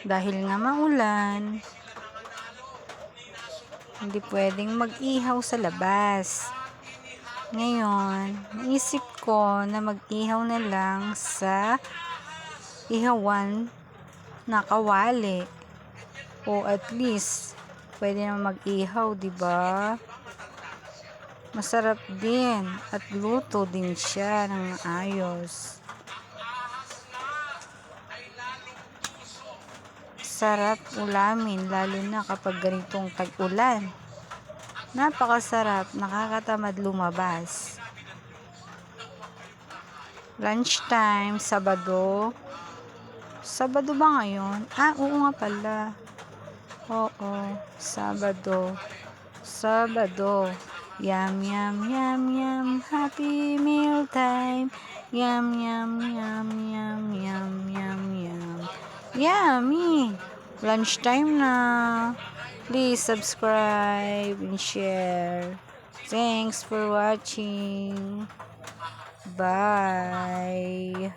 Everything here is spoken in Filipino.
Dahil nga maulan, hindi pwedeng mag-ihaw sa labas. Ngayon, naisip ko na mag-ihaw na lang sa ihawan na kawali. O at least, pwede na mag-ihaw, diba? Masarap din at luto din siya ng ayos. Sarap ulamin lalo na kapag ganitong tag-ulan. Napakasarap, nakakatamad lumabas. Lunchtime, Sabado. Sabado ba ngayon? Oo nga pala. Oo, Sabado. Sabado. Yum, yum, yum, yum. Happy meal time. Yum, yum, yum, yum, yum, yum, yum. Yummy! Lunchtime na. Please subscribe and share. Thanks for watching. Bye.